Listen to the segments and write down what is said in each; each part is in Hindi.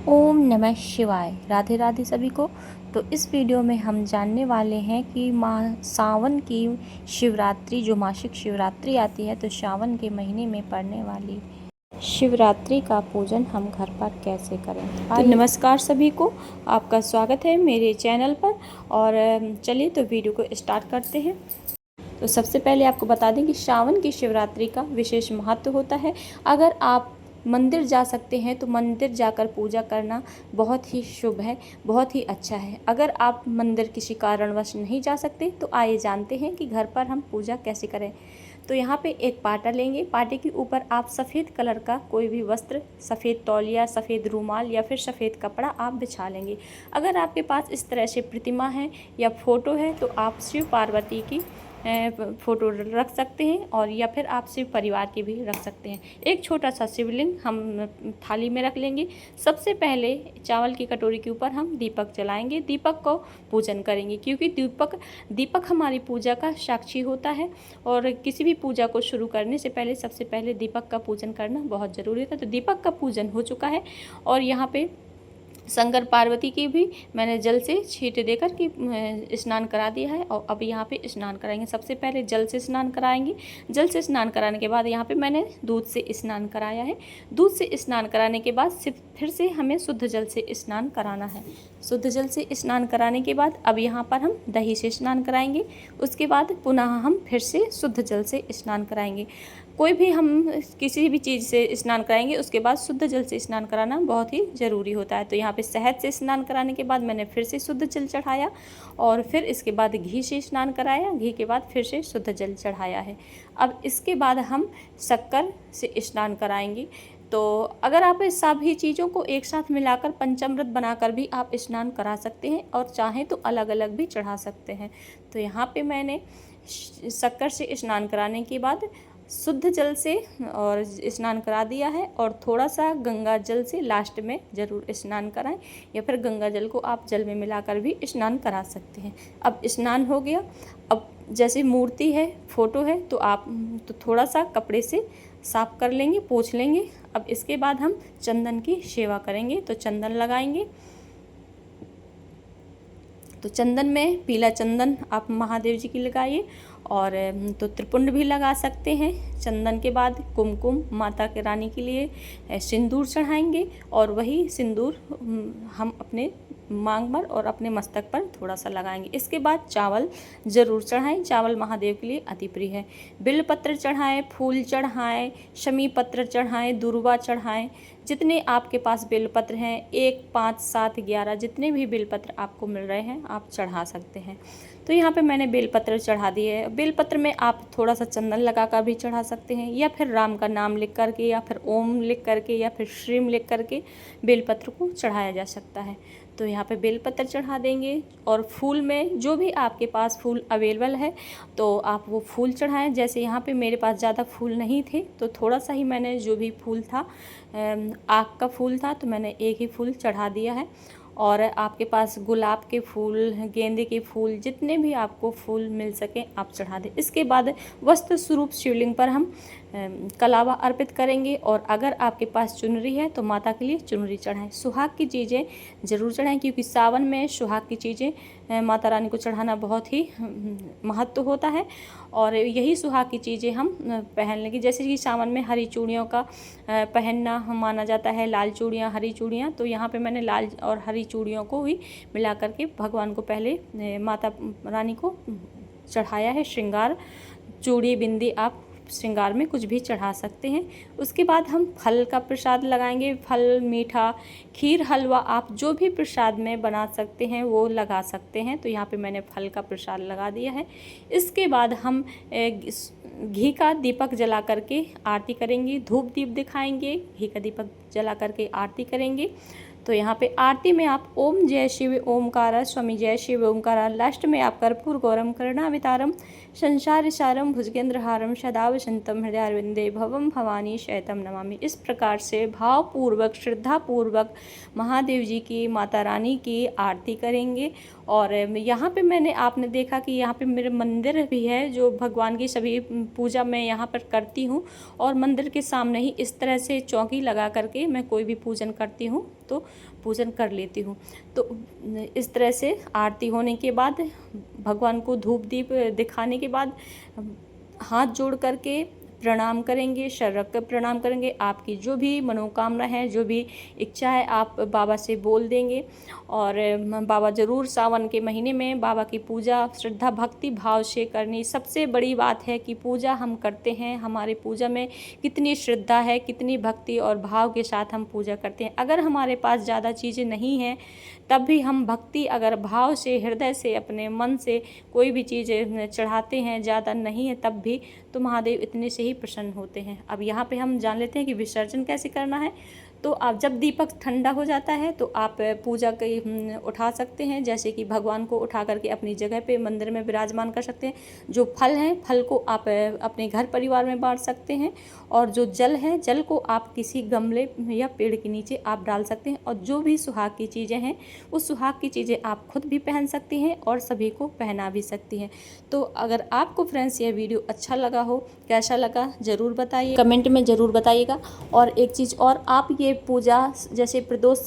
ओम नमः शिवाय। राधे राधे सभी को। तो इस वीडियो में हम जानने वाले हैं कि सावन की शिवरात्रि, जो मासिक शिवरात्रि आती है, तो सावन के महीने में पड़ने वाली शिवरात्रि का पूजन हम घर पर कैसे करें। तो नमस्कार सभी को, आपका स्वागत है मेरे चैनल पर। और चलिए तो वीडियो को स्टार्ट करते हैं। तो सबसे पहले आपको बता दें कि सावन की शिवरात्रि का विशेष महत्व होता है। अगर आप मंदिर जा सकते हैं तो मंदिर जाकर पूजा करना बहुत ही शुभ है, बहुत ही अच्छा है। अगर आप मंदिर किसी कारणवश नहीं जा सकते तो आइए जानते हैं कि घर पर हम पूजा कैसे करें। तो यहाँ पे एक पाटा लेंगे। पाटे के ऊपर आप सफ़ेद कलर का कोई भी वस्त्र, सफ़ेद तौलिया, सफ़ेद रूमाल या फिर सफ़ेद कपड़ा आप बिछा लेंगे। अगर आपके पास इस तरह से प्रतिमा है या फ़ोटो है तो आप शिव पार्वती की फ़ोटो रख सकते हैं, और या फिर आप शिव परिवार की भी रख सकते हैं। एक छोटा सा शिवलिंग हम थाली में रख लेंगे। सबसे पहले चावल की कटोरी के ऊपर हम दीपक जलाएंगे, दीपक को पूजन करेंगे, क्योंकि दीपक हमारी पूजा का साक्षी होता है। और किसी भी पूजा को शुरू करने से पहले सबसे पहले दीपक का पूजन करना बहुत ज़रूरी होता है। तो दीपक का पूजन हो चुका है और यहाँ पे शंकर पार्वती की भी मैंने जल से छींट देकर कि स्नान करा दिया है। और अब यहाँ पे स्नान कराएंगे। सबसे पहले जल से स्नान कराएंगे। जल से स्नान कराने के बाद यहाँ पे मैंने दूध से स्नान कराया है। दूध से स्नान कराने के बाद फिर से हमें शुद्ध जल से स्नान कराना है। शुद्ध जल से स्नान कराने के बाद अब यहाँ पर हम दही से स्नान कराएंगे। उसके बाद पुनः हम फिर से शुद्ध जल से स्नान कराएंगे। कोई भी हम किसी भी चीज़ से स्नान कराएंगे उसके बाद शुद्ध जल से स्नान कराना बहुत ही ज़रूरी होता है। तो यहाँ पे शहद से स्नान कराने के बाद मैंने फिर से शुद्ध जल चढ़ाया, और फिर इसके बाद घी से स्नान कराया, घी के बाद फिर से शुद्ध जल चढ़ाया है। अब इसके बाद हम शक्कर से स्नान कराएंगे। तो अगर आप इस सभी चीज़ों को एक साथ मिलाकर पंचामृत बनाकर भी आप स्नान करा सकते हैं, और चाहें तो अलग अलग भी चढ़ा सकते हैं। तो यहाँ पे मैंने शक्कर से स्नान कराने के बाद शुद्ध जल से और स्नान करा दिया है, और थोड़ा सा गंगा जल से लास्ट में ज़रूर स्नान कराएं, या फिर गंगा जल को आप जल में मिलाकर भी स्नान करा सकते हैं। अब स्नान हो गया। अब जैसे मूर्ति है, फ़ोटो है, तो आप तो थोड़ा सा कपड़े से साफ़ कर लेंगे, पोंछ लेंगे। अब इसके बाद हम चंदन की सेवा करेंगे। तो चंदन लगाएंगे। तो चंदन में पीला चंदन आप महादेव जी की लगाइए, और तो त्रिपुंड भी लगा सकते हैं। चंदन के बाद कुमकुम माता के रानी के लिए सिंदूर चढ़ाएंगे, और वही सिंदूर हम अपने मांग पर और अपने मस्तक पर थोड़ा सा लगाएंगे। इसके बाद चावल ज़रूर चढ़ाएं। चावल महादेव के लिए अति प्रिय है। बिल्वपत्र चढ़ाएं, फूल चढ़ाएं, शमी पत्र चढ़ाएं, दुर्वा चढ़ाएं। जितने आपके पास बेलपत्र हैं, 1, 5, 7, 11 जितने भी बेलपत्र आपको मिल रहे हैं आप चढ़ा सकते हैं। तो यहाँ पे मैंने बेलपत्र चढ़ा दिए है। बेलपत्र में आप थोड़ा सा चंदन लगा कर भी चढ़ा सकते हैं, या फिर राम का नाम लिख करके, या फिर ओम लिख करके, या फिर श्रीम लिख करके बेलपत्र को चढ़ाया जा सकता है। तो यहाँ पे बेलपत्र चढ़ा देंगे। और फूल में जो भी आपके पास फूल अवेलेबल है तो आप वो फूल चढ़ाएं। जैसे यहाँ पे मेरे पास ज़्यादा फूल नहीं थे तो थोड़ा सा ही मैंने जो भी फूल था, आक का फूल था, तो मैंने एक ही फूल चढ़ा दिया है। और आपके पास गुलाब के फूल, गेंदे के फूल, जितने भी आपको फूल मिल सकें आप चढ़ा दें। इसके बाद वस्त्र स्वरूप शिवलिंग पर हम कलावा अर्पित करेंगे। और अगर आपके पास चुनरी है तो माता के लिए चुनरी चढ़ाएं। सुहाग की चीज़ें ज़रूर चढ़ाएं, क्योंकि सावन में सुहाग की चीज़ें माता रानी को चढ़ाना बहुत ही महत्व होता है। और यही सुहाग की चीज़ें हम पहन लेंगे। जैसे कि सावन में हरी चूड़ियों का पहनना माना जाता है, लाल चूड़ियाँ, हरी चूड़ियाँ। तो यहाँ पे मैंने लाल और हरी चूड़ियों को ही मिला करके भगवान को पहले माता रानी को चढ़ाया है। श्रृंगार, चूड़ी, बिंदी आप श्रृंगार में कुछ भी चढ़ा सकते हैं। उसके बाद हम फल का प्रसाद लगाएंगे। फल, मीठा, खीर, हलवा आप जो भी प्रसाद में बना सकते हैं वो लगा सकते हैं। तो यहाँ पे मैंने फल का प्रसाद लगा दिया है। इसके बाद हम घी का दीपक जला करके आरती करेंगे, धूप दीप दिखाएंगे, घी का दीपक जला करके आरती करेंगे। तो यहाँ पे आरती में आप ओम जय शिव ओमकारा स्वामी जय शिव ओमकारा, लास्ट में आप कर्पूर गौरम करुणावतारम संसार सारम भुजगेंद्रहारम सदा वसंतम हृदयारविंदे भवम भवानी शैतम नमामि। इस प्रकार से भावपूर्वक, श्रद्धापूर्वक महादेव जी की, माता रानी की आरती करेंगे। और यहाँ पे आपने देखा कि यहाँ पे मेरे मंदिर भी है, जो भगवान की सभी पूजा मैं यहाँ पर करती हूँ। और मंदिर के सामने ही इस तरह से चौकी लगा करके मैं कोई भी पूजन करती हूँ। तो पूजन कर लेती हूँ। तो इस तरह से आरती होने के बाद भगवान को धूप दीप दिखाने के बाद हाथ जोड़ करके प्रणाम करेंगे, सर रख कर प्रणाम करेंगे। आपकी जो भी मनोकामना है, जो भी इच्छा है, आप बाबा से बोल देंगे। और बाबा ज़रूर सावन के महीने में बाबा की पूजा श्रद्धा भक्ति भाव से करनी। सबसे बड़ी बात है कि पूजा हम करते हैं, हमारी पूजा में कितनी श्रद्धा है, कितनी भक्ति और भाव के साथ हम पूजा करते हैं। अगर हमारे पास ज़्यादा चीज़ें नहीं हैं तब भी हम भक्ति अगर भाव से, हृदय से, अपने मन से कोई भी चीज़ चढ़ाते हैं, ज़्यादा नहीं है तब भी, तो महादेव इतने से ही प्रसन्न होते हैं। अब यहाँ पे हम जान लेते हैं कि विसर्जन कैसे करना है। तो आप जब दीपक ठंडा हो जाता है तो आप पूजा के उठा सकते हैं, जैसे कि भगवान को उठा करके अपनी जगह पे मंदिर में विराजमान कर सकते हैं। जो फल हैं, फल को आप अपने घर परिवार में बांट सकते हैं। और जो जल है, जल को आप किसी गमले या पेड़ के नीचे आप डाल सकते हैं। और जो भी सुहाग की चीज़ें हैं, उस सुहाग की चीज़ें आप खुद भी पहन सकती हैं और सभी को पहना भी सकती हैं। तो अगर आपको फ्रेंड्स ये वीडियो अच्छा लगा हो, कैसा लगा ज़रूर बताइए, कमेंट में ज़रूर बताइएगा। और एक चीज़ और, आप ये पूजा जैसे प्रदोष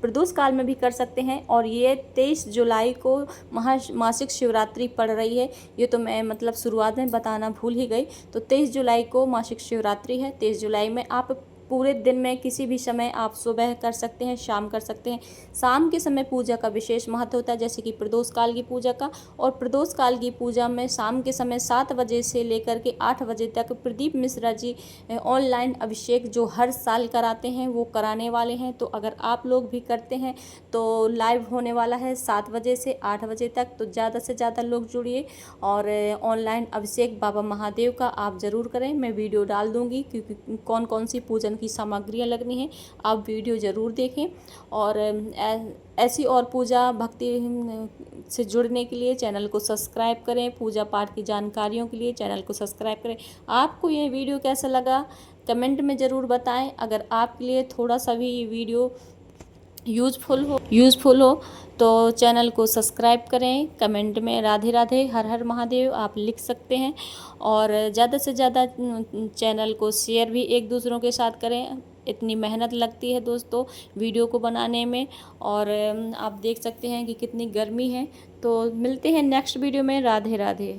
प्रदोष काल में भी कर सकते हैं। और ये 23 जुलाई को मासिक शिवरात्रि पड़ रही है। ये तो मैं मतलब शुरुआत में बताना भूल ही गई। तो 23 जुलाई को मासिक शिवरात्रि है। 23 जुलाई में आप पूरे दिन में किसी भी समय आप सुबह कर सकते हैं, शाम कर सकते हैं। शाम के समय पूजा का विशेष महत्व होता है, जैसे कि प्रदोष काल की पूजा का। और प्रदोष काल की पूजा में शाम के समय 7 बजे से लेकर के 8 बजे तक प्रदीप मिश्रा जी ऑनलाइन अभिषेक जो हर साल कराते हैं वो कराने वाले हैं। तो अगर आप लोग भी करते हैं तो लाइव होने वाला है 7 बजे से 8 बजे तक। तो ज़्यादा से ज़्यादा लोग जुड़िए और ऑनलाइन अभिषेक बाबा महादेव का आप ज़रूर करें। मैं वीडियो डाल दूँगी क्योंकि कौन कौन सी पूजन की सामग्रियाँ लगनी हैं, आप वीडियो ज़रूर देखें। और ऐसी और पूजा भक्ति से जुड़ने के लिए चैनल को सब्सक्राइब करें। पूजा पाठ की जानकारियों के लिए चैनल को सब्सक्राइब करें। आपको ये वीडियो कैसा लगा कमेंट में ज़रूर बताएं। अगर आपके लिए थोड़ा सा भी ये वीडियो यूज़फुल हो तो चैनल को सब्सक्राइब करें। कमेंट में राधे राधे, हर हर महादेव आप लिख सकते हैं। और ज़्यादा से ज़्यादा चैनल को शेयर भी एक दूसरों के साथ करें। इतनी मेहनत लगती है दोस्तों वीडियो को बनाने में। और आप देख सकते हैं कि कितनी गर्मी है। तो मिलते हैं नेक्स्ट वीडियो में। राधे राधे।